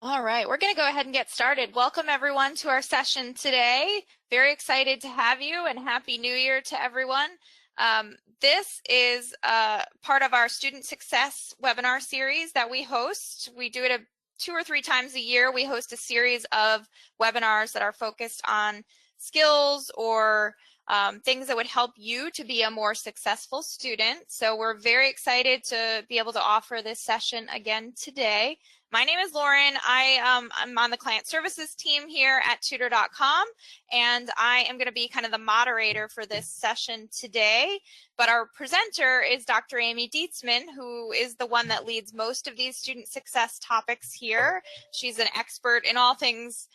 All right, we're going to go ahead and get started. Welcome everyone to our session today. Very excited to have you, and Happy New Year to everyone. This is part of our Student Success webinar series that we host. We do it 2 or 3 times a year. We host a series of webinars that are focused on skills or things that would help you to be a more successful student. So we're very excited to be able to offer this session again today. My name is Lauren. I'm on the client services team here at Tutor.com, and I am going to be kind of the moderator for this session today. But our presenter is Dr. Amy Dietzman, who is the one that leads most of these student success topics here. She's an expert in all things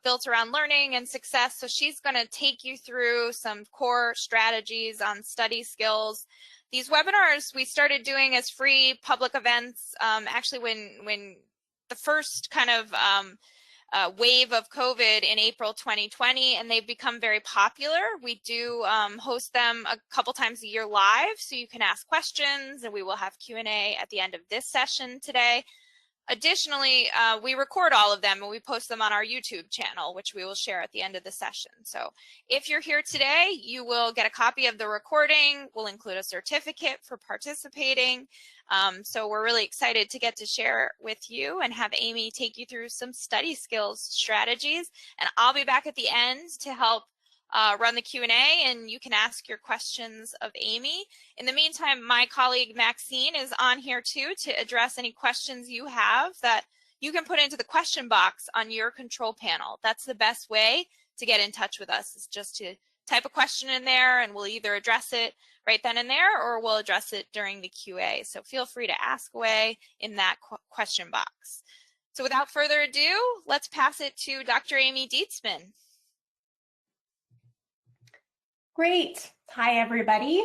built around learning and success. So she's going to take you through some core strategies on study skills. These webinars we started doing as free public events actually when the first kind of wave of COVID in April 2020, and they've become very popular. We do host them a couple times a year live, so you can ask questions, and we will have Q&A at the end of this session today. Additionally, we record all of them and we post them on our YouTube channel, which we will share at the end of the session. So if you're here today, you will get a copy of the recording. We'll include a certificate for participating. So we're really excited to get to share with you and have Amy take you through some study skills strategies. And I'll be back at the end to help run the Q&A, and you can ask your questions of Amy. In the meantime, my colleague Maxine is on here too to address any questions you have that you can put into the question box on your control panel. That's the best way to get in touch with us, is just to type a question in there, and we'll either address it right then and there or we'll address it during the QA. So feel free to ask away in that question box. So without further ado, let's pass it to Dr. Amy Dietzman. Great. Hi, everybody.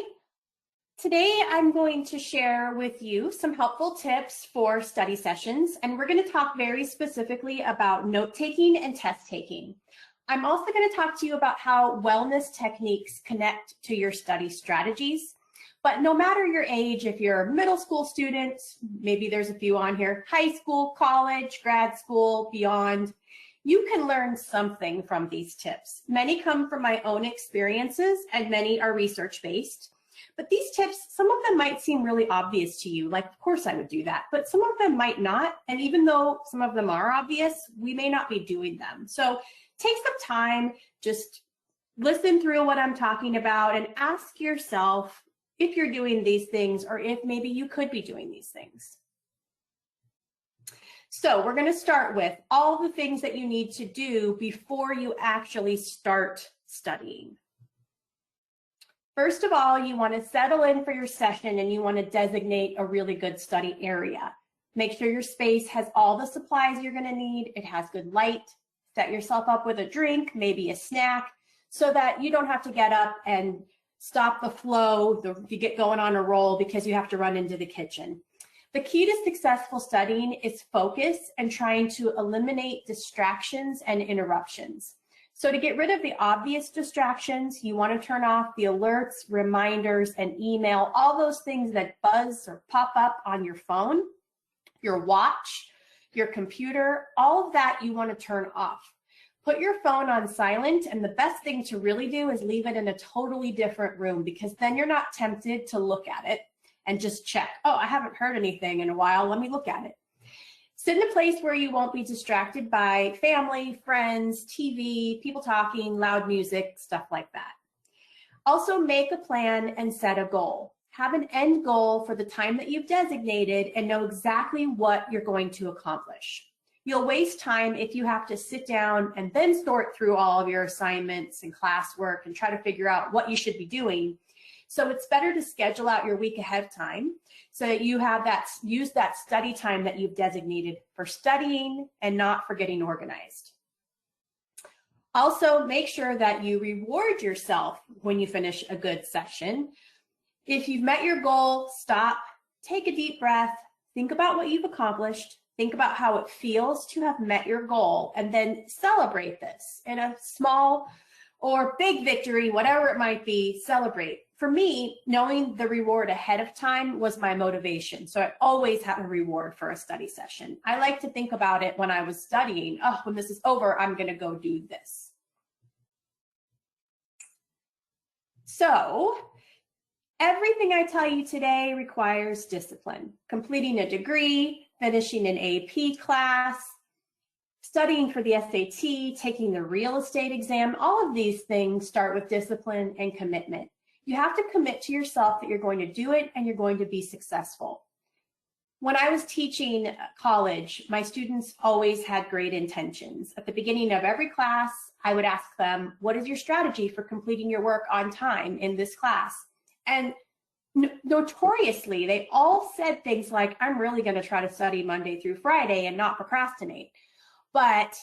Today, I'm going to share with you some helpful tips for study sessions, and we're going to talk very specifically about note-taking and test-taking. I'm also going to talk to you about how wellness techniques connect to your study strategies. But no matter your age, if you're middle school students, maybe there's a few on here, high school, college, grad school, beyond, you can learn something from these tips. Many come from my own experiences and many are research-based. But these tips, some of them might seem really obvious to you, like, of course I would do that, but some of them might not. And even though some of them are obvious, we may not be doing them. So take some time, just listen through what I'm talking about and ask yourself if you're doing these things or if maybe you could be doing these things. So we're going to start with all the things that you need to do before you actually start studying. First of all, you want to settle in for your session and you want to designate a really good study area. Make sure your space has all the supplies you're going to need. It has good light. Set yourself up with a drink, maybe a snack, so that you don't have to get up and stop the flow, you get going on a roll because you have to run into the kitchen. The key to successful studying is focus and trying to eliminate distractions and interruptions. So to get rid of the obvious distractions, you want to turn off the alerts, reminders, and email, all those things that buzz or pop up on your phone, your watch, your computer, all of that you want to turn off. Put your phone on silent, and the best thing to really do is leave it in a totally different room, because then you're not tempted to look at it and just check, oh, I haven't heard anything in a while, let me look at it. Sit in a place where you won't be distracted by family, friends, TV, people talking, loud music, stuff like that. Also, make a plan and set a goal. Have an end goal for the time that you've designated and know exactly what you're going to accomplish. You'll waste time if you have to sit down and then sort through all of your assignments and classwork and try to figure out what you should be doing. So it's better to schedule out your week ahead of time so that you have use that study time that you've designated for studying and not for getting organized. Also, make sure that you reward yourself when you finish a good session. If you've met your goal, stop, take a deep breath, think about what you've accomplished, think about how it feels to have met your goal, and then celebrate this in a small or big victory, whatever it might be. Celebrate. For me, knowing the reward ahead of time was my motivation. So I always have a reward for a study session. I like to think about it when I was studying. Oh, when this is over, I'm going to go do this. So everything I tell you today requires discipline. Completing a degree, finishing an AP class, studying for the SAT, taking the real estate exam, all of these things start with discipline and commitment. You have to commit to yourself that you're going to do it and you're going to be successful. When I was teaching college, my students always had great intentions. At the beginning of every class, I would ask them, what is your strategy for completing your work on time in this class? And notoriously, they all said things like, I'm really going to try to study Monday through Friday and not procrastinate. But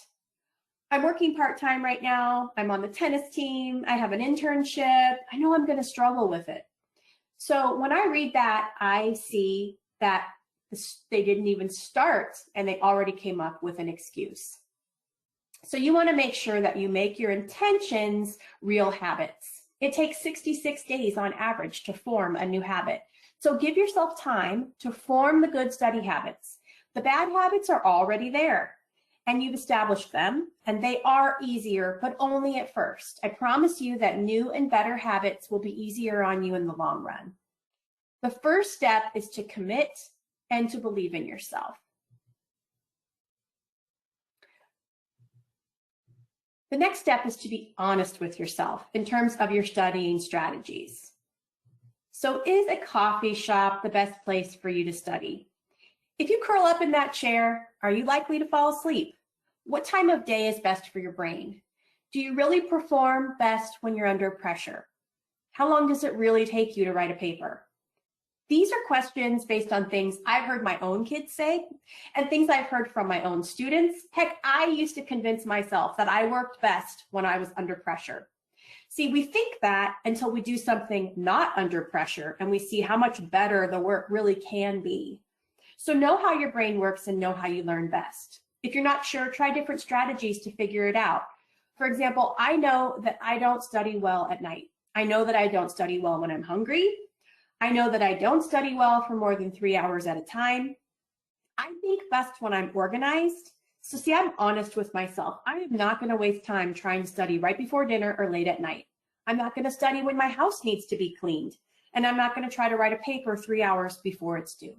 I'm working part-time right now. I'm on the tennis team. I have an internship. I know I'm going to struggle with it. So when I read that, I see that they didn't even start and they already came up with an excuse. So you want to make sure that you make your intentions real habits. It takes 66 days on average to form a new habit. So give yourself time to form the good study habits. The bad habits are already there. And you've established them, and they are easier, but only at first. I promise you that new and better habits will be easier on you in the long run. The first step is to commit and to believe in yourself. The next step is to be honest with yourself in terms of your studying strategies. So is a coffee shop the best place for you to study? If you curl up in that chair, are you likely to fall asleep? What time of day is best for your brain? Do you really perform best when you're under pressure? How long does it really take you to write a paper? These are questions based on things I've heard my own kids say and things I've heard from my own students. Heck, I used to convince myself that I worked best when I was under pressure. See, we think that until we do something not under pressure and we see how much better the work really can be. So know how your brain works and know how you learn best. If you're not sure, try different strategies to figure it out. For example, I know that I don't study well at night. I know that I don't study well when I'm hungry. I know that I don't study well for more than 3 hours at a time. I think best when I'm organized. So see, I'm honest with myself. I am not going to waste time trying to study right before dinner or late at night. I'm not going to study when my house needs to be cleaned. And I'm not going to try to write a paper 3 hours before it's due.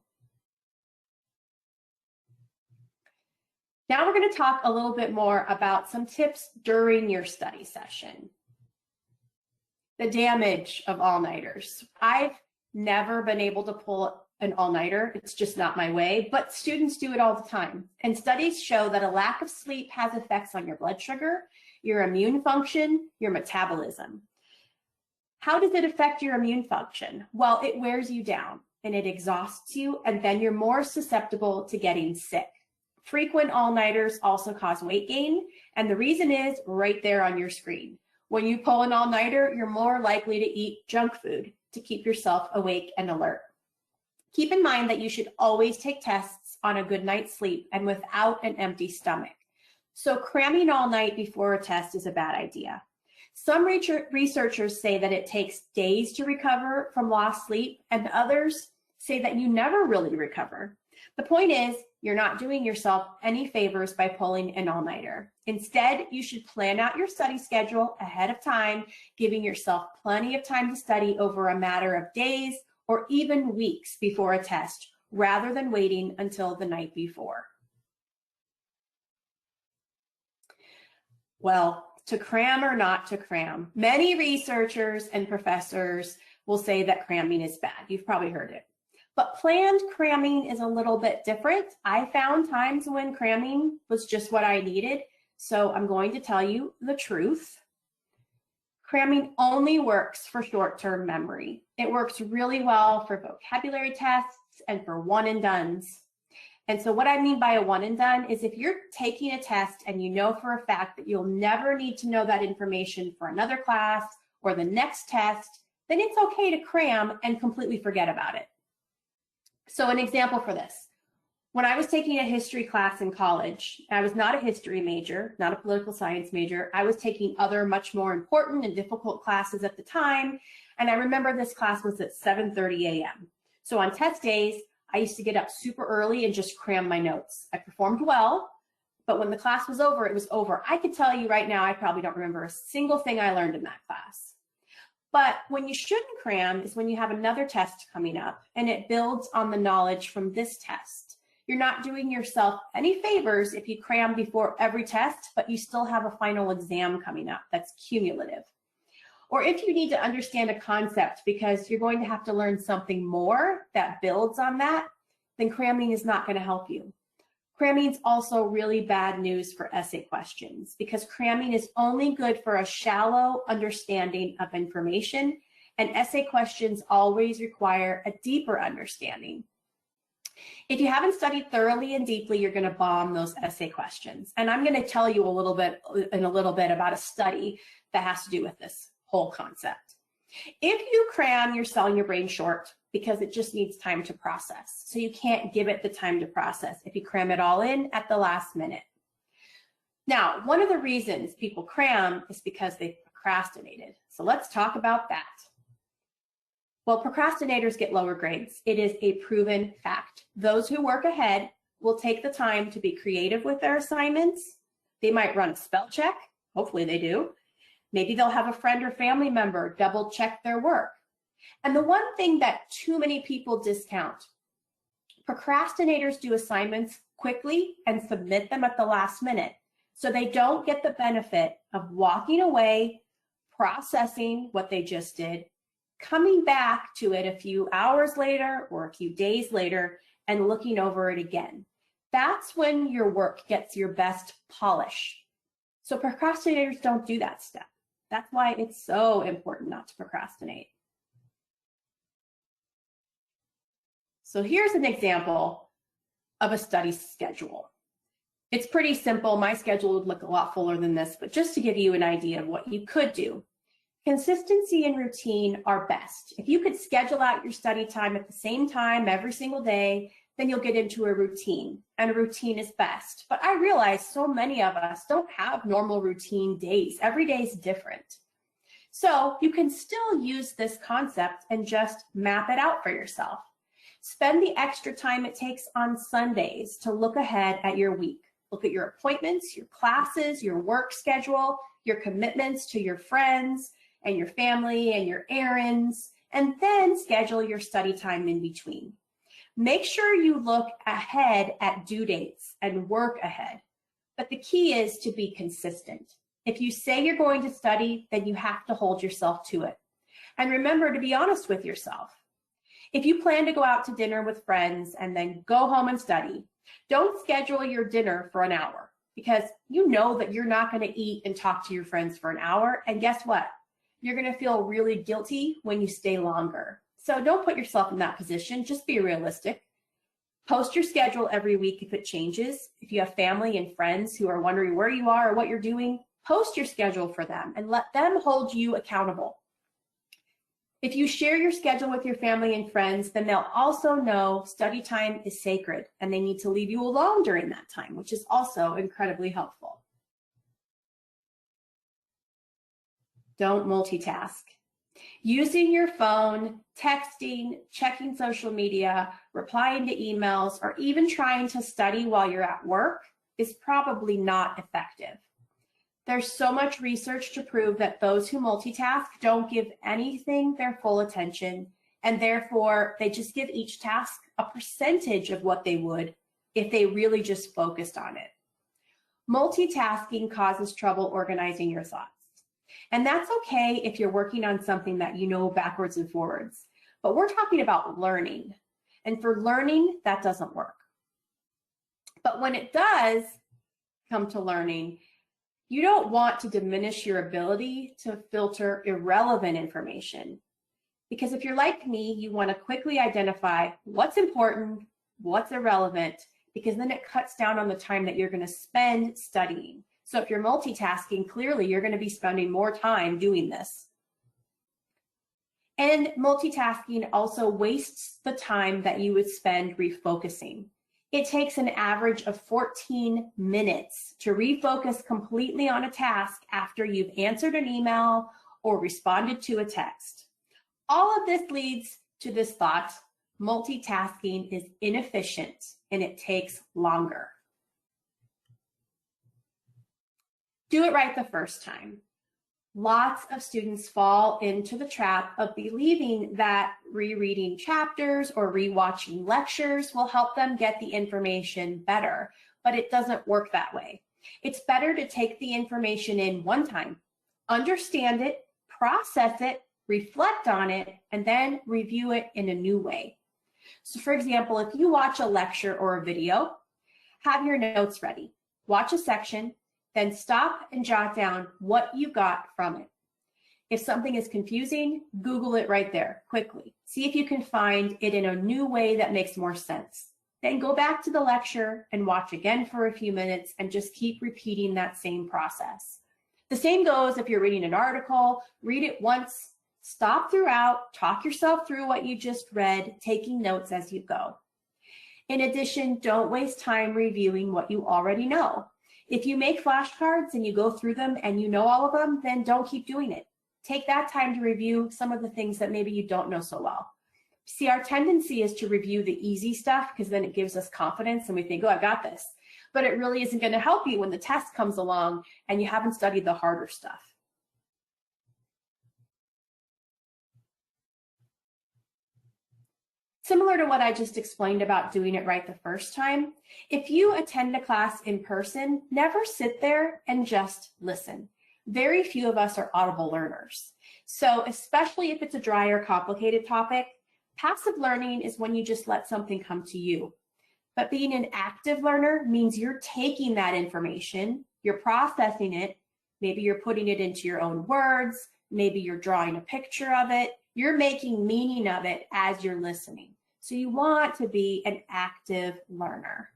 Now we're going to talk a little bit more about some tips during your study session. The damage of all-nighters. I've never been able to pull an all-nighter. It's just not my way, but students do it all the time. And studies show that a lack of sleep has effects on your blood sugar, your immune function, your metabolism. How does it affect your immune function? Well, it wears you down and it exhausts you, and then you're more susceptible to getting sick. Frequent all-nighters also cause weight gain, and the reason is right there on your screen. When you pull an all-nighter, you're more likely to eat junk food to keep yourself awake and alert. Keep in mind that you should always take tests on a good night's sleep and without an empty stomach. So cramming all night before a test is a bad idea. Some researchers say that it takes days to recover from lost sleep, and others say that you never really recover. The point is, you're not doing yourself any favors by pulling an all-nighter. Instead, you should plan out your study schedule ahead of time, giving yourself plenty of time to study over a matter of days or even weeks before a test, rather than waiting until the night before. Well, to cram or not to cram, many researchers and professors will say that cramming is bad. You've probably heard it. But planned cramming is a little bit different. I found times when cramming was just what I needed, so I'm going to tell you the truth. Cramming only works for short-term memory. It works really well for vocabulary tests and for one-and-dones. And so what I mean by a one-and-done is if you're taking a test and you know for a fact that you'll never need to know that information for another class or the next test, then it's okay to cram and completely forget about it. So an example for this, When I was taking a history class in college, I was not a history major, not a political science major. I was taking other much more important and difficult classes at the time. And I remember this class was at 7:30 a.m. So on test days, I used to get up super early and just cram my notes. I performed well, but when the class was over, it was over. I could tell you right now, I probably don't remember a single thing I learned in that class. But when you shouldn't cram is when you have another test coming up and it builds on the knowledge from this test. You're not doing yourself any favors if you cram before every test, but you still have a final exam coming up that's cumulative. Or if you need to understand a concept because you're going to have to learn something more that builds on that, then cramming is not going to help you. Cramming is also really bad news for essay questions because cramming is only good for a shallow understanding of information, and essay questions always require a deeper understanding. If you haven't studied thoroughly and deeply, you're going to bomb those essay questions. And I'm going to tell you in a little bit about a study that has to do with this whole concept. If you cram, you're selling your brain short because it just needs time to process. So you can't give it the time to process if you cram it all in at the last minute. Now, one of the reasons people cram is because they procrastinated. So let's talk about that. Well, procrastinators get lower grades. It is a proven fact. Those who work ahead will take the time to be creative with their assignments. They might run a spell check. Hopefully they do. Maybe they'll have a friend or family member double check their work. And the one thing that too many people discount, procrastinators do assignments quickly and submit them at the last minute. So they don't get the benefit of walking away, processing what they just did, coming back to it a few hours later or a few days later and looking over it again. That's when your work gets your best polish. So procrastinators don't do that step. That's why it's so important not to procrastinate. So here's an example of a study schedule. It's pretty simple. My schedule would look a lot fuller than this, but just to give you an idea of what you could do. Consistency and routine are best. If you could schedule out your study time at the same time every single day, then you'll get into a routine, and a routine is best. But I realize so many of us don't have normal routine days. Every day is different. So you can still use this concept and just map it out for yourself. Spend the extra time it takes on Sundays to look ahead at your week. Look at your appointments, your classes, your work schedule, your commitments to your friends and your family and your errands, and then schedule your study time in between. Make sure you look ahead at due dates and work ahead. But the key is to be consistent. If you say you're going to study, then you have to hold yourself to it. And remember to be honest with yourself. If you plan to go out to dinner with friends and then go home and study, don't schedule your dinner for an hour because you know that you're not going to eat and talk to your friends for an hour. And guess what? You're going to feel really guilty when you stay longer. So don't put yourself in that position. Just be realistic. Post your schedule every week if it changes. If you have family and friends who are wondering where you are or what you're doing, post your schedule for them and let them hold you accountable. If you share your schedule with your family and friends, then they'll also know study time is sacred and they need to leave you alone during that time, which is also incredibly helpful. Don't multitask. Using your phone, texting, checking social media, replying to emails, or even trying to study while you're at work is probably not effective. There's so much research to prove that those who multitask don't give anything their full attention, and therefore they just give each task a percentage of what they would if they really just focused on it. Multitasking causes trouble organizing your thoughts. And that's okay if you're working on something that you know backwards and forwards, but we're talking about learning. And for learning, that doesn't work. But when it does come to learning, you don't want to diminish your ability to filter irrelevant information. Because if you're like me, you want to quickly identify what's important, what's irrelevant, because then it cuts down on the time that you're going to spend studying. So if you're multitasking, clearly you're going to be spending more time doing this. And multitasking also wastes the time that you would spend refocusing. It takes an average of 14 minutes to refocus completely on a task after you've answered an email or responded to a text. All of this leads to this thought: multitasking is inefficient and it takes longer. Do it right the first time. Lots of students fall into the trap of believing that rereading chapters or rewatching lectures will help them get the information better, but it doesn't work that way. It's better to take the information in one time, understand it, process it, reflect on it, and then review it in a new way. So for example, if you watch a lecture or a video, have your notes ready. Watch a section, then stop and jot down what you got from it. If something is confusing, Google it right there quickly. See if you can find it in a new way that makes more sense. Then go back to the lecture and watch again for a few minutes and just keep repeating that same process. The same goes if you're reading an article. Read it once, stop throughout, talk yourself through what you just read, taking notes as you go. In addition, don't waste time reviewing what you already know. If you make flashcards and you go through them and you know all of them, then don't keep doing it. Take that time to review some of the things that maybe you don't know so well. See, our tendency is to review the easy stuff because then it gives us confidence and we think, oh, I got this. But it really isn't going to help you when the test comes along and you haven't studied the harder stuff. Similar to what I just explained about doing it right the first time, if you attend a class in person, never sit there and just listen. Very few of us are audible learners. So especially if it's a dry or complicated topic, passive learning is when you just let something come to you. But being an active learner means you're taking that information, you're processing it, maybe you're putting it into your own words, maybe you're drawing a picture of it, you're making meaning of it as you're listening. So you want to be an active learner.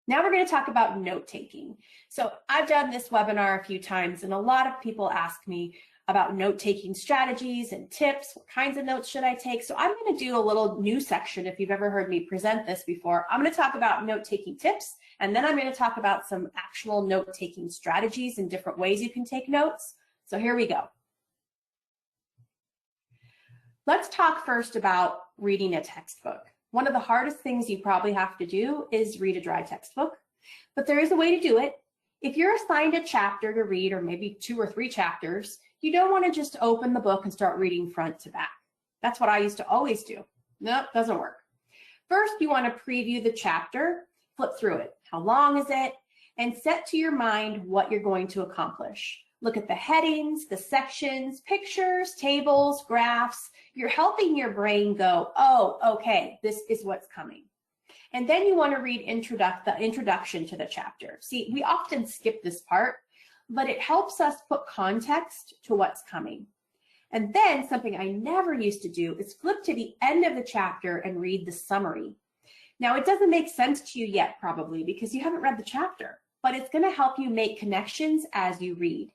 Now we're going to talk about note-taking. So I've done this webinar a few times and a lot of people ask me about note-taking strategies and tips. What kinds of notes should I take? So I'm going to do a little new section. If you've ever heard me present this before, I'm going to talk about note-taking tips, and then I'm going to talk about some actual note-taking strategies and different ways you can take notes. So here we go. Let's talk first about reading a textbook. One of the hardest things you probably have to do is read a dry textbook, but there is a way to do it. If you're assigned a chapter to read, or maybe 2 or 3 chapters, you don't want to just open the book and start reading front to back. That's what I used to always do. Nope, doesn't work. First, you want to preview the chapter, flip through it. How long is it? And set to your mind what you're going to accomplish. Look at the headings, the sections, pictures, tables, graphs. You're helping your brain go, oh, okay, this is what's coming. And then you want to read the introduction to the chapter. See, we often skip this part, but it helps us put context to what's coming. And then something I never used to do is flip to the end of the chapter and read the summary. Now, it doesn't make sense to you yet, probably, because you haven't read the chapter, but it's going to help you make connections as you read.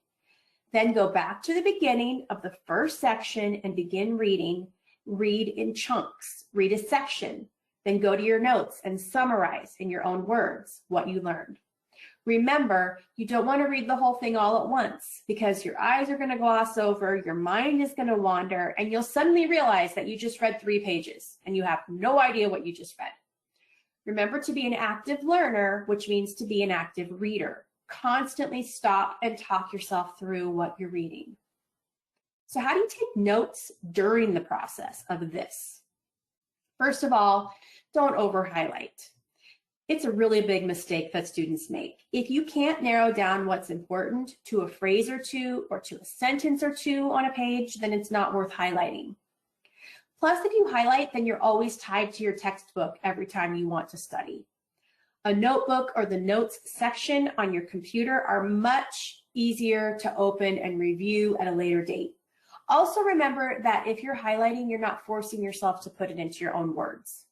Then go back to the beginning of the first section and begin reading. Read in chunks, read a section, then go to your notes and summarize in your own words what you learned. Remember, you don't want to read the whole thing all at once because your eyes are going to gloss over, your mind is going to wander, and you'll suddenly realize that you just read 3 pages and you have no idea what you just read. Remember to be an active learner, which means to be an active reader. Constantly stop and talk yourself through what you're reading. So how do you take notes during the process of this? First of all, don't over-highlight. It's a really big mistake that students make. If you can't narrow down what's important to a phrase or two or to a sentence or two on a page, then it's not worth highlighting. Plus, if you highlight, then you're always tied to your textbook every time you want to study. A notebook or the notes section on your computer are much easier to open and review at a later date. Also remember that if you're highlighting, you're not forcing yourself to put it into your own words.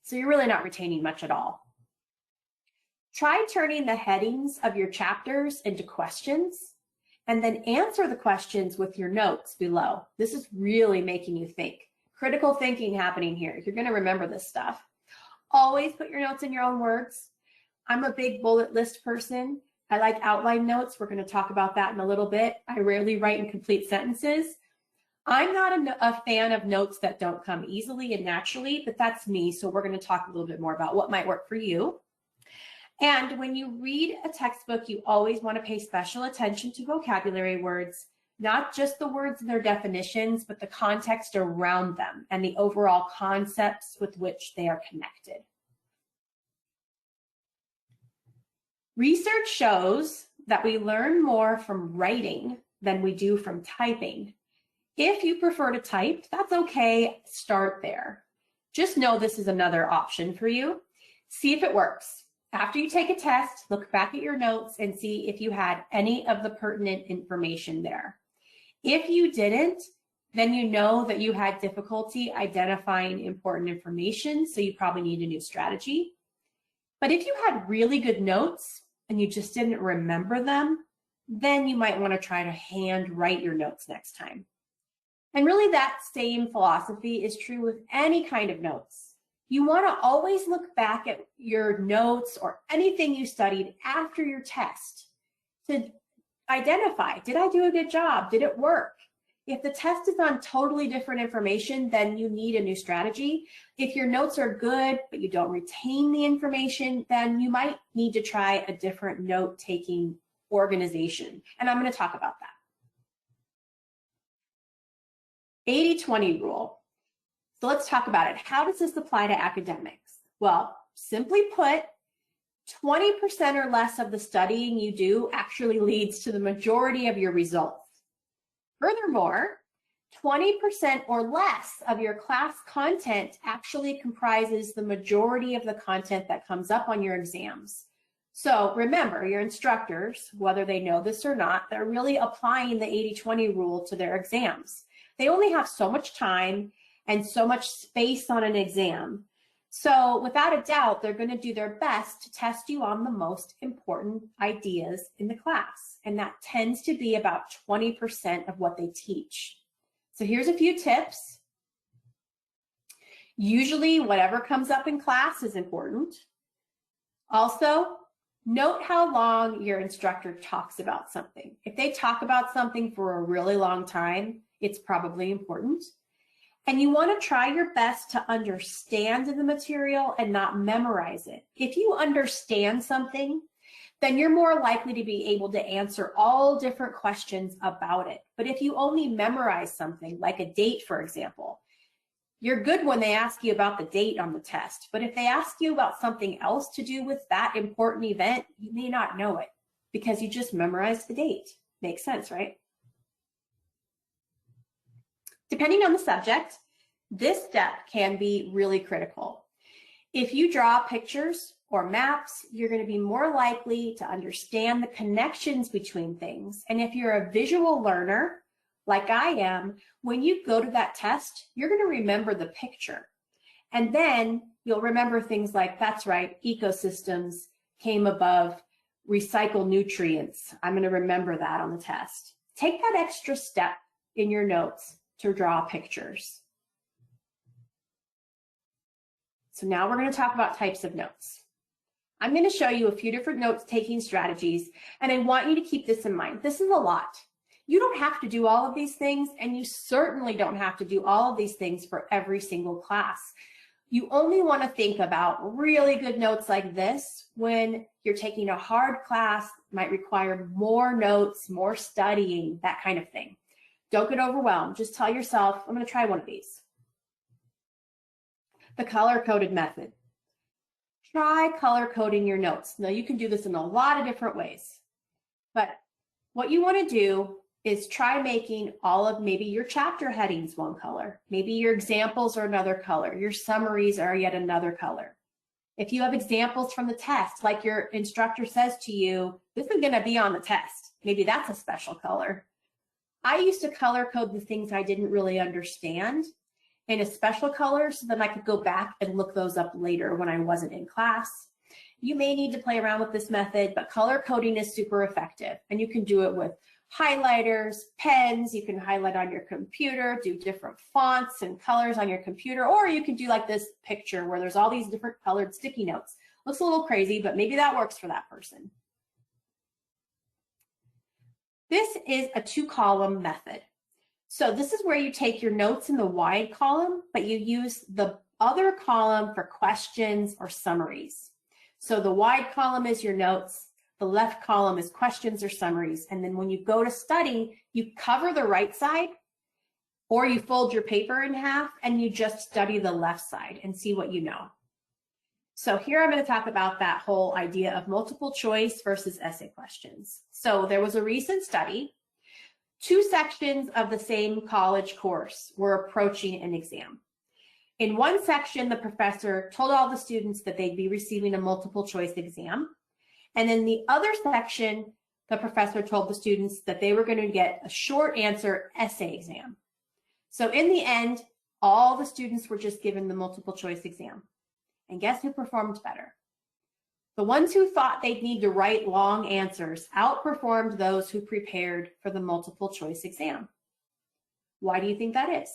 So you're really not retaining much at all. Try turning the headings of your chapters into questions and then answer the questions with your notes below. This is really making you think. Critical thinking happening here. You're going to remember this stuff. Always put your notes in your own words. I'm a big bullet list person. I like outline notes. We're going to talk about that in a little bit. I rarely write in complete sentences. I'm not a fan of notes that don't come easily and naturally, but that's me. So we're going to talk a little bit more about what might work for you. And when you read a textbook, you always want to pay special attention to vocabulary words, not just the words and their definitions, but the context around them and the overall concepts with which they are connected. Research shows that we learn more from writing than we do from typing. If you prefer to type, that's okay. Start there. Just know this is another option for you. See if it works. After you take a test, look back at your notes and see if you had any of the pertinent information there. If you didn't, then you know that you had difficulty identifying important information, so you probably need a new strategy. But if you had really good notes and you just didn't remember them, then you might want to try to hand write your notes next time. And really that same philosophy is true with any kind of notes. You want to always look back at your notes or anything you studied after your test to identify, did I do a good job? Did it work? If the test is on totally different information, then you need a new strategy. If your notes are good, but you don't retain the information, then you might need to try a different note-taking organization. And I'm going to talk about that. 80-20 rule. So let's talk about it. How does this apply to academics? Well, simply put, 20% or less of the studying you do actually leads to the majority of your results. Furthermore, 20% or less of your class content actually comprises the majority of the content that comes up on your exams. So remember, your instructors, whether they know this or not, they're really applying the 80-20 rule to their exams. They only have so much time and so much space on an exam. So without a doubt, they're going to do their best to test you on the most important ideas in the class. And that tends to be about 20% of what they teach. So here's a few tips. Usually whatever comes up in class is important. Also, note how long your instructor talks about something. If they talk about something for a really long time, it's probably important. And you want to try your best to understand the material and not memorize it. If you understand something, then you're more likely to be able to answer all different questions about it. But if you only memorize something, like a date, for example, you're good when they ask you about the date on the test. But if they ask you about something else to do with that important event, you may not know it because you just memorized the date. Makes sense, right? Depending on the subject, this step can be really critical. If you draw pictures or maps, you're going to be more likely to understand the connections between things. And if you're a visual learner, like I am, when you go to that test, you're going to remember the picture. And then you'll remember things like, that's right, ecosystems came above recycle nutrients. I'm going to remember that on the test. Take that extra step in your notes to draw pictures. So now we're going to talk about types of notes. I'm going to show you a few different note-taking strategies, and I want you to keep this in mind. This is a lot. You don't have to do all of these things, and you certainly don't have to do all of these things for every single class. You only want to think about really good notes like this when you're taking a hard class, might require more notes, more studying, that kind of thing. Don't get overwhelmed. Just tell yourself, I'm going to try one of these. The color-coded method. Try color-coding your notes. Now, you can do this in a lot of different ways, but what you want to do is try making all of maybe your chapter headings one color. Maybe your examples are another color. Your summaries are yet another color. If you have examples from the test, like your instructor says to you, this is going to be on the test. Maybe that's a special color. I used to color code the things I didn't really understand in a special color so that I could go back and look those up later when I wasn't in class. You may need to play around with this method, but color coding is super effective, and you can do it with highlighters, pens. You can highlight on your computer, do different fonts and colors on your computer, or you can do like this picture where there's all these different colored sticky notes. Looks a little crazy, but maybe that works for that person. This is a 2-column method. So this is where you take your notes in the wide column, but you use the other column for questions or summaries. So the wide column is your notes, the left column is questions or summaries, and then when you go to study, you cover the right side, or you fold your paper in half and you just study the left side and see what you know. So here I'm going to talk about that whole idea of multiple choice versus essay questions. So there was a recent study. 2 sections of the same college course were approaching an exam. In one section, the professor told all the students that they'd be receiving a multiple choice exam. And in the other section, the professor told the students that they were going to get a short answer essay exam. So in the end, all the students were just given the multiple choice exam. And guess who performed better? The ones who thought they'd need to write long answers outperformed those who prepared for the multiple choice exam. Why do you think that is?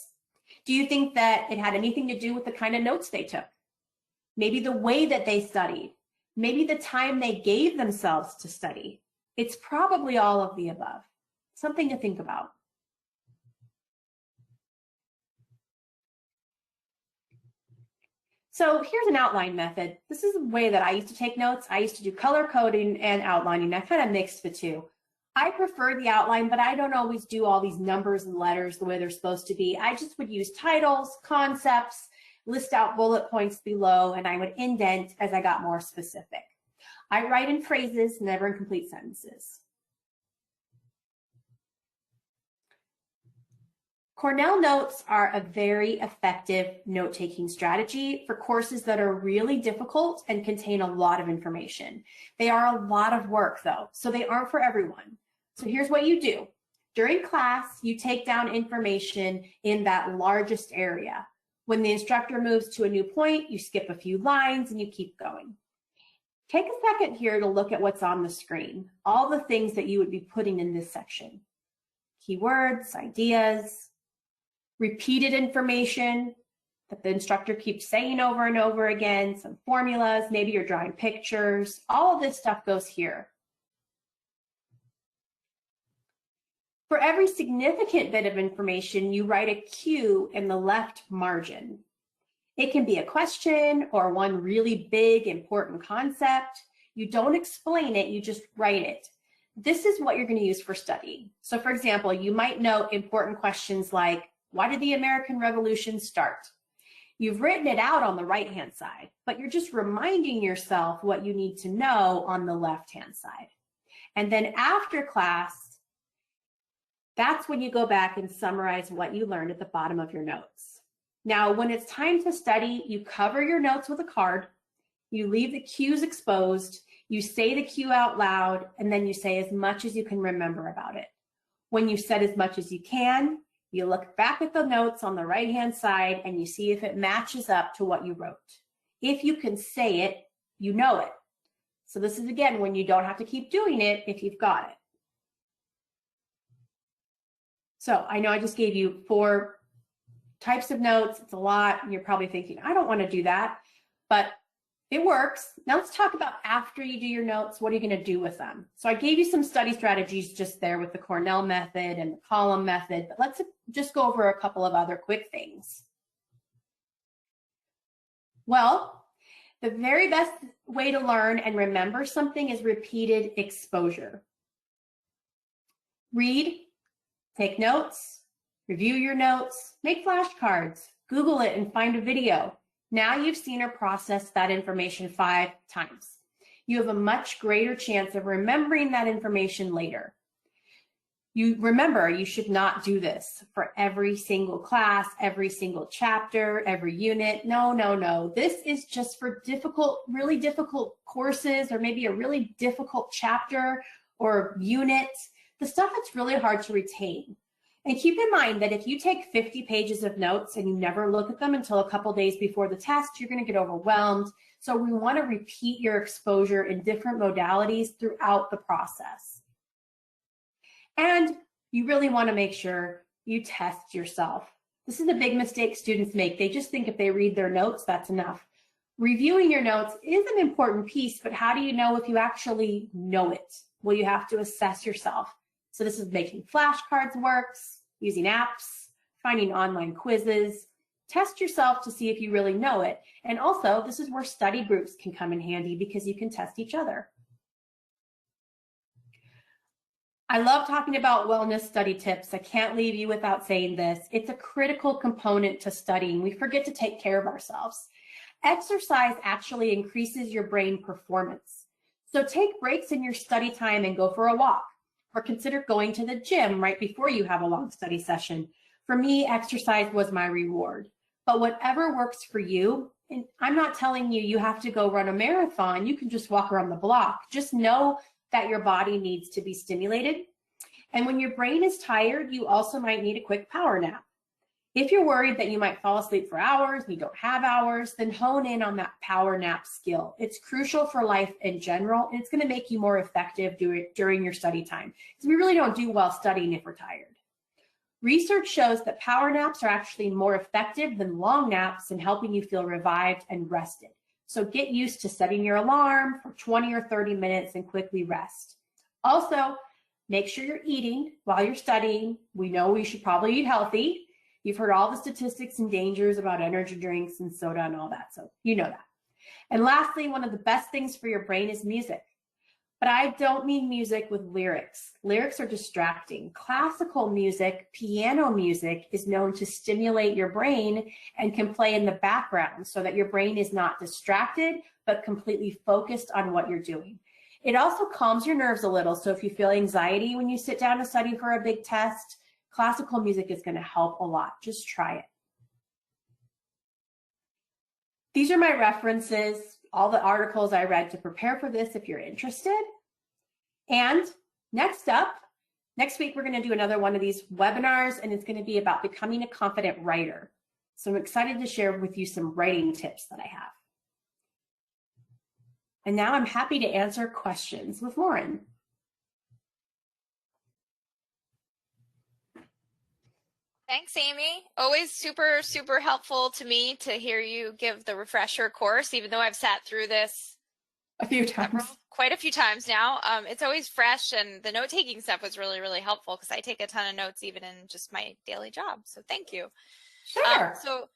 Do you think that it had anything to do with the kind of notes they took? Maybe the way that they studied? Maybe the time they gave themselves to study? It's probably all of the above. Something to think about. So here's an outline method. This is a way that I used to take notes. I used to do color coding and outlining. I kind of mixed the two. I prefer the outline, but I don't always do all these numbers and letters the way they're supposed to be. I just would use titles, concepts, list out bullet points below, and I would indent as I got more specific. I write in phrases, never in complete sentences. Cornell Notes are a very effective note-taking strategy for courses that are really difficult and contain a lot of information. They are a lot of work though, so they aren't for everyone. So here's what you do. During class, you take down information in that largest area. When the instructor moves to a new point, you skip a few lines and you keep going. Take a second here to look at what's on the screen, all the things that you would be putting in this section. Keywords, ideas, repeated information that the instructor keeps saying over and over again, some formulas, maybe you're drawing pictures, all of this stuff goes here. For every significant bit of information, you write a Q in the left margin. It can be a question or one really big, important concept. You don't explain it, you just write it. This is what you're going to use for study. So for example, you might note important questions like, why did the American Revolution start? You've written it out on the right-hand side, but you're just reminding yourself what you need to know on the left-hand side. And then after class, that's when you go back and summarize what you learned at the bottom of your notes. Now, when it's time to study, you cover your notes with a card, you leave the cues exposed, you say the cue out loud, and then you say as much as you can remember about it. When you've said as much as you can, you look back at the notes on the right-hand side and you see if it matches up to what you wrote. If you can say it, you know it. So this is, again, when you don't have to keep doing it if you've got it. So I know I just gave you 4 types of notes. It's a lot. And you're probably thinking, I don't want to do that, but it works. Now let's talk about after you do your notes, what are you going to do with them? So I gave you some study strategies just there with the Cornell method and the column method, but let's just go over a couple of other quick things. Well, the very best way to learn and remember something is repeated exposure. Read, take notes, review your notes, make flashcards, Google it and find a video. Now you've seen or processed that information 5 times. You have a much greater chance of remembering that information later. You remember, you should not do this for every single class, every single chapter, every unit. No, no, no. This is just for difficult, really difficult courses, or maybe a really difficult chapter or unit, the stuff that's really hard to retain. And keep in mind that if you take 50 pages of notes and you never look at them until a couple days before the test, you're going to get overwhelmed. So we want to repeat your exposure in different modalities throughout the process. And you really want to make sure you test yourself. This is a big mistake students make. They just think if they read their notes, that's enough. Reviewing your notes is an important piece, but how do you know if you actually know it? Well, you have to assess yourself. So this is making flashcards works, using apps, finding online quizzes. Test yourself to see if you really know it. And also, this is where study groups can come in handy because you can test each other. I love talking about wellness study tips. I can't leave you without saying this. It's a critical component to studying. We forget to take care of ourselves. Exercise actually increases your brain performance. So take breaks in your study time and go for a walk, or consider going to the gym right before you have a long study session. For me, exercise was my reward. But whatever works for you, and I'm not telling you you have to go run a marathon. You can just walk around the block. Just know that your body needs to be stimulated. And when your brain is tired, you also might need a quick power nap. If you're worried that you might fall asleep for hours and you don't have hours, then hone in on that power nap skill. It's crucial for life in general, and it's going to make you more effective during your study time, because we really don't do well studying if we're tired. Research shows that power naps are actually more effective than long naps in helping you feel revived and rested. So get used to setting your alarm for 20 or 30 minutes and quickly rest. Also, make sure you're eating while you're studying. We know we should probably eat healthy. You've heard all the statistics and dangers about energy drinks and soda and all that, so you know that. And lastly, one of the best things for your brain is music. But I don't mean music with lyrics. Lyrics are distracting. Classical music, piano music, is known to stimulate your brain and can play in the background so that your brain is not distracted, but completely focused on what you're doing. It also calms your nerves a little. So if you feel anxiety when you sit down to study for a big test, classical music is going to help a lot. Just try it. These are my references, all the articles I read to prepare for this if you're interested. And next week, we're going to do another one of these webinars, and it's going to be about becoming a confident writer. So I'm excited to share with you some writing tips that I have. And now I'm happy to answer questions with Lauren. Thanks, Amy. Always super, super helpful to me to hear you give the refresher course, even though I've sat through this a few times. Quite a few times now. It's always fresh, and the note-taking stuff was really, really helpful because I take a ton of notes even in just my daily job. So thank you. Sure. So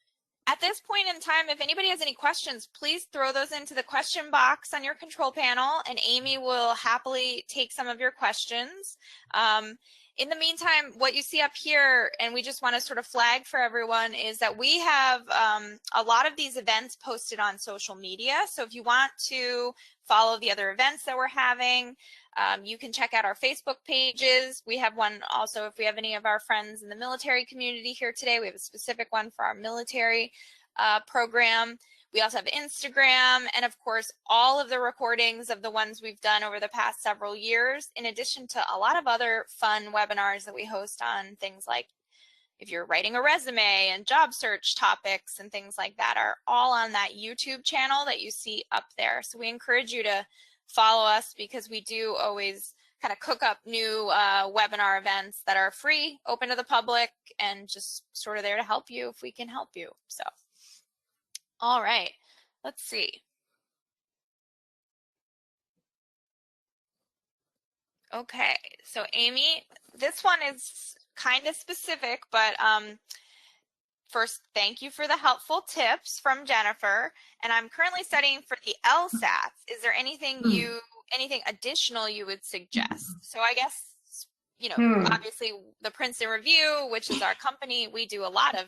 at this point in time, if anybody has any questions, please throw those into the question box on your control panel, and Amy will happily take some of your questions. In the meantime, what you see up here, and we just want to sort of flag for everyone, is that we have a lot of these events posted on social media. So if you want to follow the other events that we're having, you can check out our Facebook pages. We have one also if we have any of our friends in the military community here today. We have a specific one for our military program. We also have Instagram, and of course, all of the recordings of the ones we've done over the past several years, in addition to a lot of other fun webinars that we host on things like if you're writing a resume and job search topics and things like that, are all on that YouTube channel that you see up there. So we encourage you to follow us because we do always kind of cook up new webinar events that are free, open to the public, and just sort of there to help you if we can help you. So. All right, let's see. Okay, so Amy, this one is kind of specific, but first, thank you for the helpful tips from Jennifer. And I'm currently studying for the LSATs. Is there anything anything additional you would suggest? So I guess, you know, obviously the Princeton Review, which is our company, we do a lot of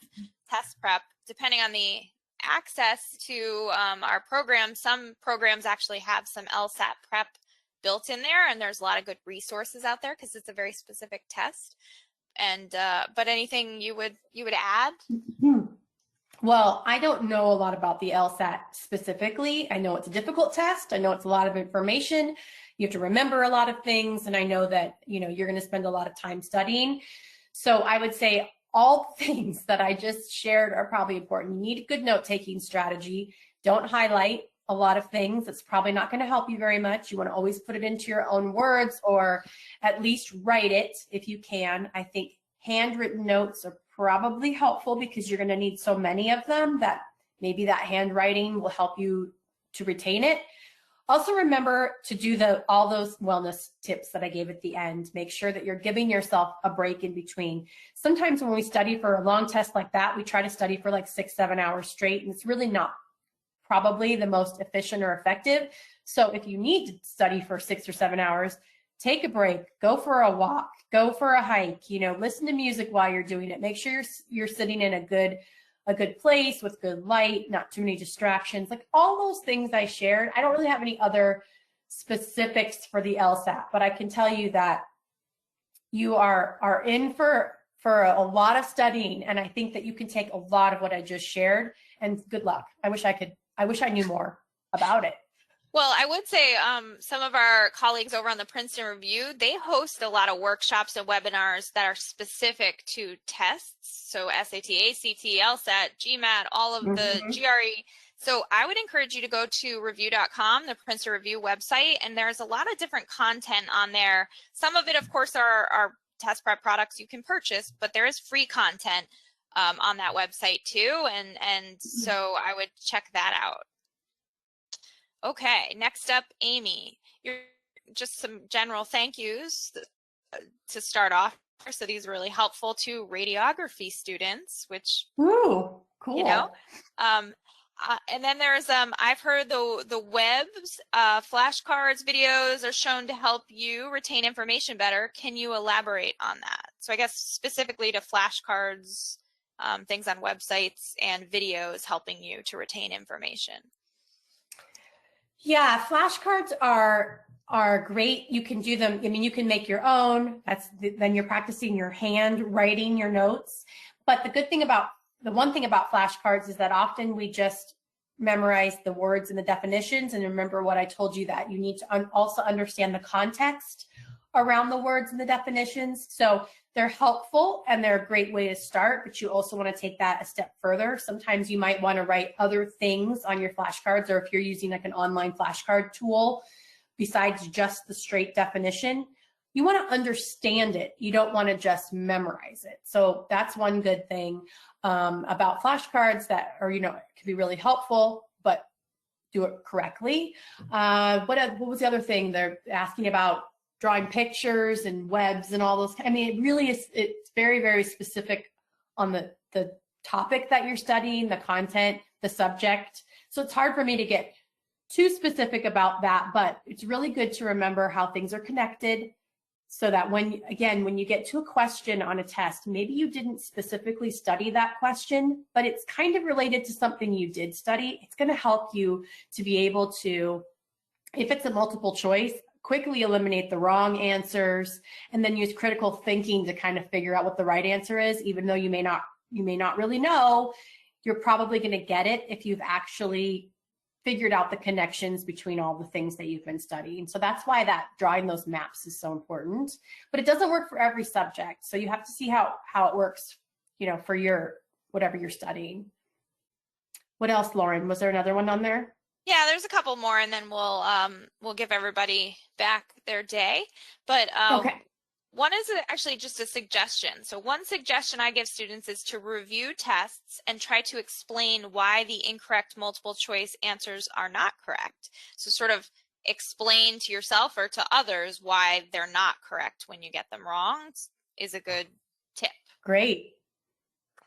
test prep depending on the access to our program. Some programs actually have some LSAT prep built in there, and there's a lot of good resources out there because it's a very specific test. And but anything you would add? Well, I don't know a lot about the LSAT specifically. I know it's a difficult test. I know it's a lot of information. You have to remember a lot of things, and I know that you're going to spend a lot of time studying. So I would say all the things that I just shared are probably important. You need a good note-taking strategy. Don't highlight. a lot of things. It's probably not going to help you very much. You want to always put it into your own words, or at least write it if you can. I think handwritten notes are probably helpful because you're going to need so many of them that maybe that handwriting will help you to retain it. Also remember to do all those wellness tips that I gave at the end. Make sure that you're giving yourself a break in between. Sometimes when we study for a long test like that, we try to study for like 6-7 hours straight, and it's really not probably the most efficient or effective. So if you need to study for 6 or 7 hours, take a break, go for a walk, go for a hike, listen to music while you're doing it. Make sure you're sitting in a good place with good light, not too many distractions, like all those things I shared. I don't really have any other specifics for the LSAT, but I can tell you that you are in for a lot of studying, and I think that you can take a lot of what I just shared, and good luck. I wish I knew more about it. Well, I would say some of our colleagues over on the Princeton Review, they host a lot of workshops and webinars that are specific to tests. So SAT, ACT, LSAT, GMAT, all of the GRE. So I would encourage you to go to review.com, the Princeton Review website, and there's a lot of different content on there. Some of it, of course, are test prep products you can purchase, but there is free content on that website too. And so I would check that out. Okay, next up, Amy. You're just some general thank yous to start off. So these are really helpful to radiography students, which, ooh, cool. And then there's I've heard the webs, flashcards, videos are shown to help you retain information better. Can you elaborate on that? So I guess specifically to flashcards, things on websites, and videos helping you to retain information. Yeah, flashcards are great. You can do them. I mean, you can make your own. Then you're practicing your hand writing your notes. But the one thing about flashcards is that often we just memorize the words and the definitions. And remember what I told you, that you need to also understand the context around the words and the definitions. So they're helpful and they're a great way to start, but you also want to take that a step further. Sometimes you might want to write other things on your flashcards, or if you're using like an online flashcard tool, besides just the straight definition, you want to understand it. You don't want to just memorize it. So that's one good thing about flashcards that it can be really helpful, but do it correctly. What was the other thing they're asking about? Drawing pictures and webs and all those. I mean, it really is, it's very, very specific on the topic that you're studying, the content, the subject. So it's hard for me to get too specific about that, but it's really good to remember how things are connected, so that when you get to a question on a test, maybe you didn't specifically study that question, but it's kind of related to something you did study. It's going to help you to be able to, if it's a multiple choice, quickly eliminate the wrong answers, and then use critical thinking to kind of figure out what the right answer is. Even though you may not really know, you're probably going to get it if you've actually figured out the connections between all the things that you've been studying. So that's why that drawing those maps is so important. But it doesn't work for every subject. So you have to see how it works, for your whatever you're studying. What else, Lauren? Was there another one on there? Yeah, there's a couple more, and then we'll give everybody back their day. But okay. One is actually just a suggestion. So one suggestion I give students is to review tests and try to explain why the incorrect multiple choice answers are not correct. So sort of explain to yourself or to others why they're not correct when you get them wrong is a good tip. Great.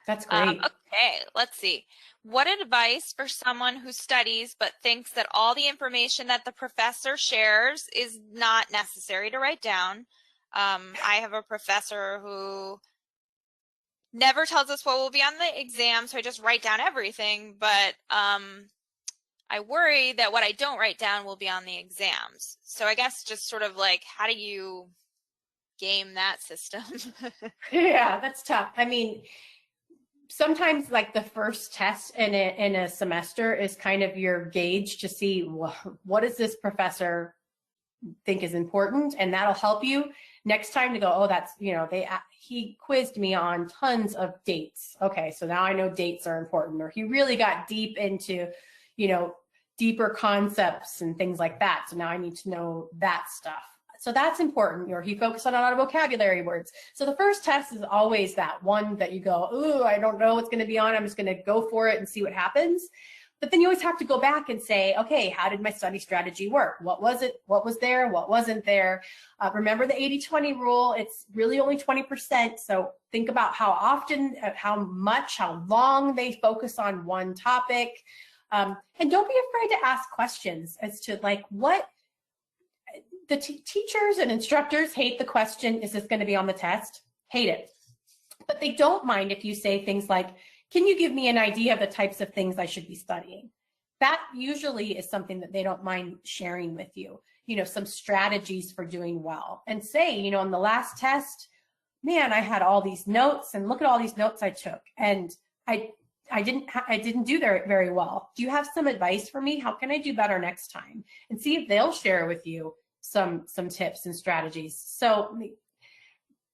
That's great. Okay, let's see. What advice for someone who studies but thinks that all the information that the professor shares is not necessary to write down? I have a professor who never tells us what will be on the exam, so I just write down everything, but I worry that what I don't write down will be on the exams. So I guess just sort of like, how do you game that system? Yeah, that's tough. I mean, sometimes like the first test in a semester is kind of your gauge to see what does this professor think is important, and that'll help you next time to go, oh, that's, he quizzed me on tons of dates. Okay, so now I know dates are important. Or he really got deep into, deeper concepts and things like that. So now I need to know that stuff. So that's important. Or he focused on a lot of vocabulary words. So the first test is always that one that you go, ooh, I don't know what's going to be on. I'm just going to go for it and see what happens. But then you always have to go back and say, okay, how did my study strategy work? What was it? What was there? What wasn't there? Remember the 80-20 rule. It's really only 20%. So think about how often, how much, how long they focus on one topic. And don't be afraid to ask questions as to like what the teachers and instructors hate the question, is this going to be on the test? Hate it. But they don't mind if you say things like, can you give me an idea of the types of things I should be studying? That usually is something that they don't mind sharing with you, some strategies for doing well. And say, in the last test, man, I had all these notes and look at all these notes I took. And I didn't do very well. Do you have some advice for me? How can I do better next time? And see if they'll share with you some tips and strategies. So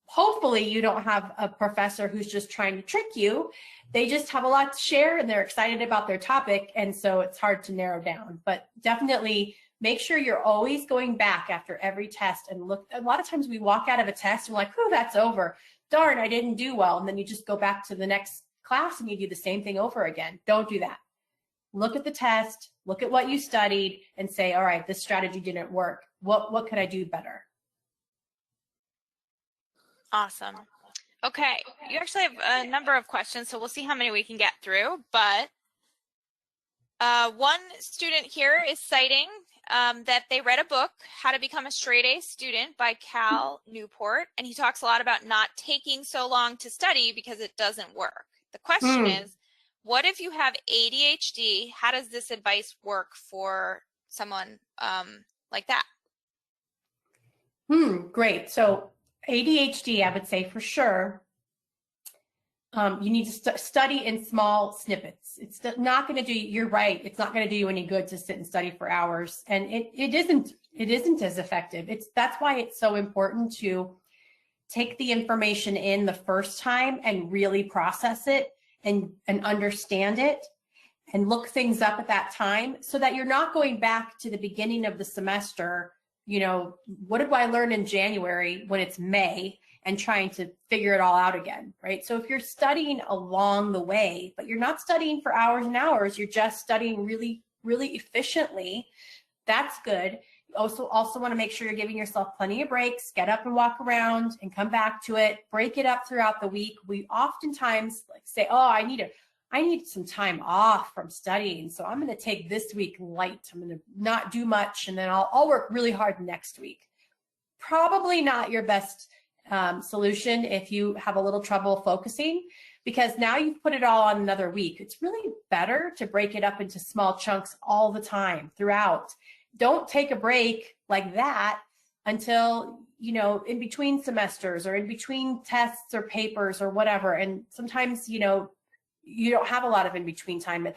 hopefully you don't have a professor who's just trying to trick you. They just have a lot to share and they're excited about their topic. And so it's hard to narrow down, but definitely make sure you're always going back after every test and look. A lot of times we walk out of a test and we're like, oh, that's over. Darn, I didn't do well. And then you just go back to the next class and you do the same thing over again. Don't do that. Look at the test, look at what you studied and say, all right, this strategy didn't work. What could I do better? Awesome. Okay, you actually have a number of questions, so we'll see how many we can get through. But one student here is citing that they read a book, How to Become a Straight A Student by Cal Newport, and he talks a lot about not taking so long to study because it doesn't work. The question is, what if you have ADHD? How does this advice work for someone like that? Great. So ADHD, I would say for sure, you need to study in small snippets. It's not going to do, you're right, it's not going to do you any good to sit and study for hours. And it isn't as effective. That's why it's so important to take the information in the first time and really process it and understand it and look things up at that time so that you're not going back to the beginning of the semester. What did I learn in January when it's May and trying to figure it all out again, right? So if you're studying along the way, but you're not studying for hours and hours, you're just studying really, really efficiently, that's good. You also want to make sure you're giving yourself plenty of breaks, get up and walk around and come back to it, break it up throughout the week. We oftentimes say, oh, I need some time off from studying. So I'm going to take this week light. I'm going to not do much. And then I'll work really hard next week. Probably not your best solution if you have a little trouble focusing, because now you've put it all on another week. It's really better to break it up into small chunks all the time throughout. Don't take a break like that until, in between semesters or in between tests or papers or whatever. And sometimes, you don't have a lot of in-between time, but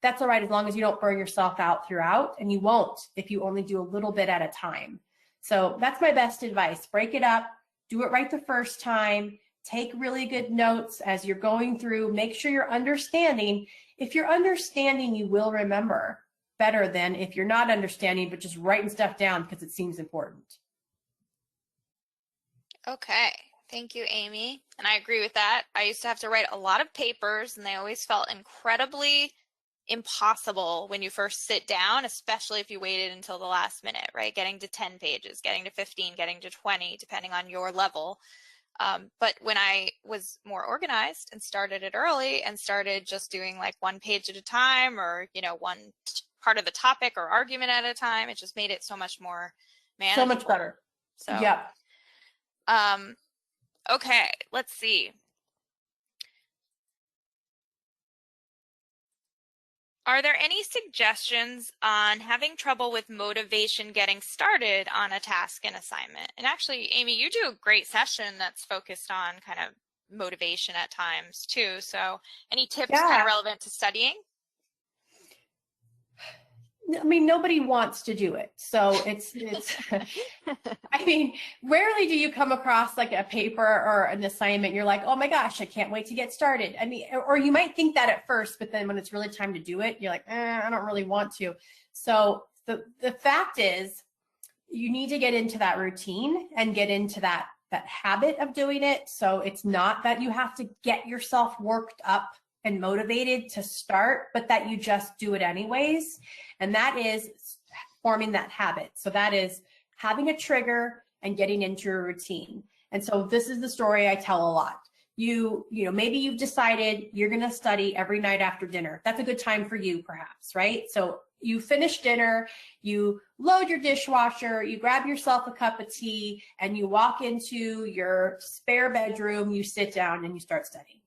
that's all right as long as you don't burn yourself out throughout, and you won't if you only do a little bit at a time. So that's my best advice. Break it up, do it right the first time, take really good notes as you're going through, make sure you're understanding. If you're understanding, you will remember better than if you're not understanding, but just writing stuff down because it seems important. Okay. Thank you, Amy. And I agree with that. I used to have to write a lot of papers, and they always felt incredibly impossible when you first sit down, especially if you waited until the last minute, right? Getting to 10 pages, getting to 15, getting to 20, depending on your level. But when I was more organized and started it early and started just doing like one page at a time, or, one part of the topic or argument at a time, it just made it so much more manageable. So much better. So, yeah. Okay, let's see. Are there any suggestions on having trouble with motivation getting started on a task and assignment? And actually, Amy, you do a great session that's focused on kind of motivation at times too. So any tips kind of relevant to studying? I mean, nobody wants to do it. So it's, I mean, rarely do you come across like a paper or an assignment. You're like, oh my gosh, I can't wait to get started. I mean, or you might think that at first, but then when it's really time to do it, you're like, I don't really want to. So the fact is, you need to get into that routine and get into that habit of doing it. So it's not that you have to get yourself worked up and motivated to start, but that you just do it anyways. And that is forming that habit. So that is having a trigger and getting into your routine. And so this is the story I tell a lot. You know, maybe you've decided you're going to study every night after dinner. That's a good time for you, perhaps, right? So you finish dinner, you load your dishwasher, you grab yourself a cup of tea, and you walk into your spare bedroom, you sit down and you start studying.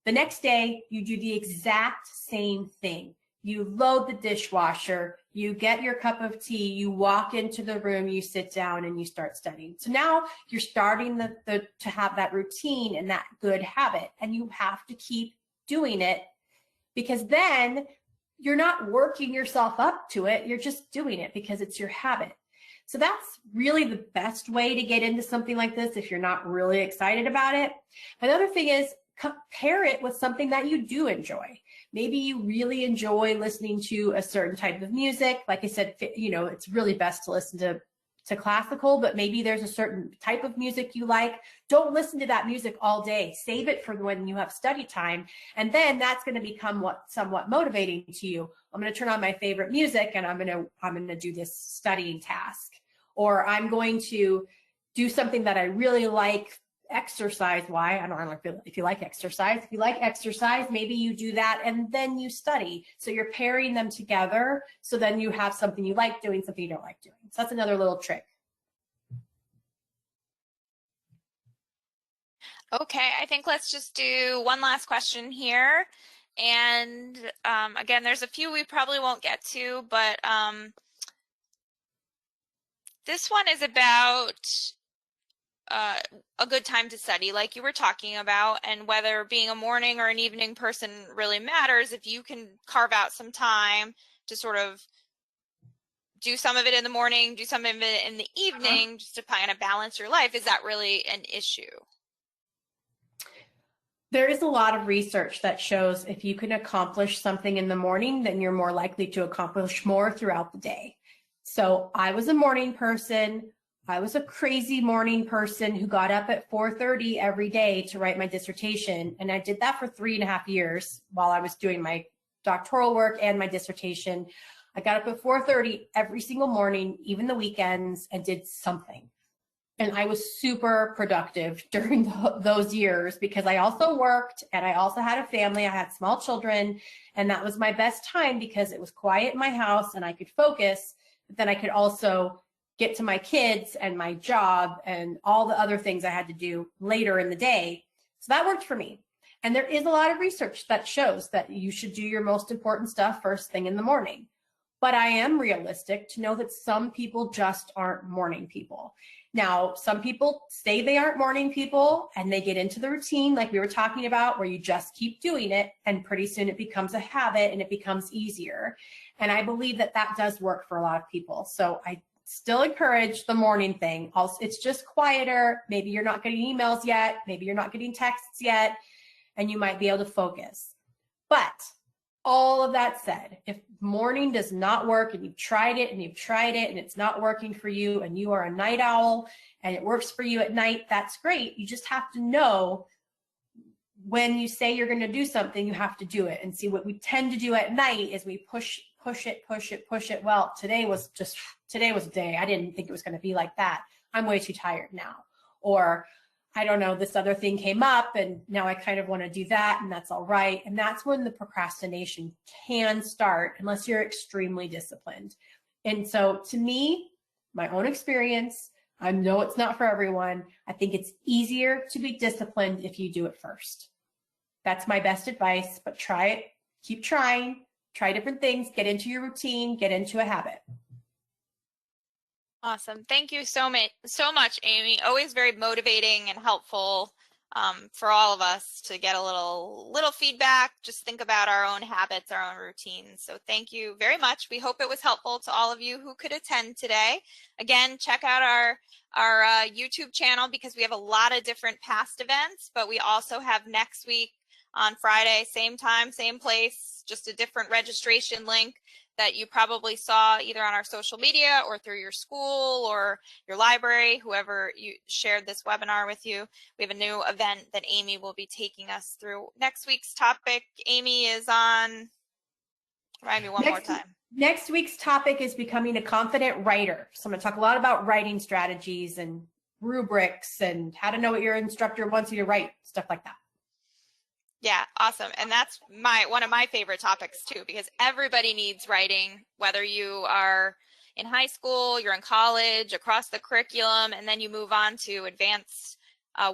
The next day, you do the exact same thing. You load the dishwasher, you get your cup of tea, you walk into the room, you sit down and you start studying. So now you're starting to have that routine and that good habit, and you have to keep doing it, because then you're not working yourself up to it. You're just doing it because it's your habit. So that's really the best way to get into something like this if you're not really excited about it. Another thing is, compare it with something that you do enjoy. Maybe you really enjoy listening to a certain type of music. Like I said, you know, it's really best to listen to classical, but maybe there's a certain type of music you like. Don't listen to that music all day. Save it for when you have study time. And then that's going to become somewhat motivating to you. I'm going to turn on my favorite music and I'm going to do this studying task. Or I'm going to do something that I really like exercise. Why? I don't know if you like exercise. If you like exercise, maybe you do that and then you study. So you're pairing them together. So then you have something you like doing, something you don't like doing. So that's another little trick. Okay, I think let's just do one last question here. And again, there's a few we probably won't get to, but this one is about a good time to study, like you were talking about, and whether being a morning or an evening person really matters. If you can carve out some time to sort of do some of it in the morning, do some of it in the evening, just to kind of balance your life, is that really an issue? There is a lot of research that shows if you can accomplish something in the morning, then you're more likely to accomplish more throughout the day. So I was a morning person. I was a crazy morning person who got up at 4:30 every day to write my dissertation. And I did that for 3.5 years while I was doing my doctoral work and my dissertation. I got up at 4:30 every single morning, even the weekends, and did something. And I was super productive during those years because I also worked and I also had a family. I had small children, and that was my best time because it was quiet in my house and I could focus, but then I could also get to my kids and my job and all the other things I had to do later in the day. So that worked for me. And there is a lot of research that shows that you should do your most important stuff first thing in the morning. But I am realistic to know that some people just aren't morning people. Now, some people say they aren't morning people and they get into the routine like we were talking about, where you just keep doing it and pretty soon it becomes a habit and it becomes easier. And I believe that that does work for a lot of people. So I still encourage the morning thing. Also, it's just quieter. Maybe you're not getting emails yet. Maybe you're not getting texts yet, and you might be able to focus. But all of that said, if morning does not work and you've tried it and it's not working for you and you are a night owl and it works for you at night, that's great. You just have to know when you say you're going to do something, you have to do it. And see, what we tend to do at night is we push it. Well, today was a day. I didn't think it was going to be like that. I'm way too tired now. Or I don't know, this other thing came up and now I kind of want to do that, and that's all right. And that's when the procrastination can start unless you're extremely disciplined. And so to me, my own experience, I know it's not for everyone. I think it's easier to be disciplined if you do it first. That's my best advice, but try it, keep trying, try different things, get into your routine, get into a habit. Awesome. Thank you so much, Amy. Always very motivating and helpful for all of us to get a little feedback, just think about our own habits, our own routines. So thank you very much. We hope it was helpful to all of you who could attend today. Again, check out our YouTube channel because we have a lot of different past events, but we also have next week on Friday, same time, same place, just a different registration link that you probably saw either on our social media or through your school or your library, whoever you shared this webinar with you. We have a new event that Amy will be taking us through. Next week's topic, Amy, is on, remind me one more time. Next week's topic is becoming a confident writer. So I'm going to talk a lot about writing strategies and rubrics and how to know what your instructor wants you to write, stuff like that. Yeah, awesome. And that's one of my favorite topics too, because everybody needs writing, whether you are in high school, you're in college, across the curriculum, and then you move on to advanced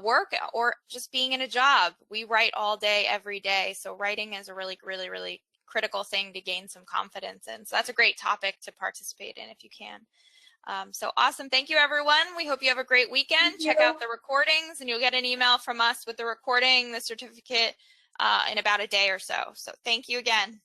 work or just being in a job. We write all day, every day. So writing is a really, really, really critical thing to gain some confidence in. So that's a great topic to participate in if you can. So awesome. Thank you, everyone. We hope you have a great weekend. Check out the recordings and you'll get an email from us with the recording, the certificate in about a day or so. So thank you again.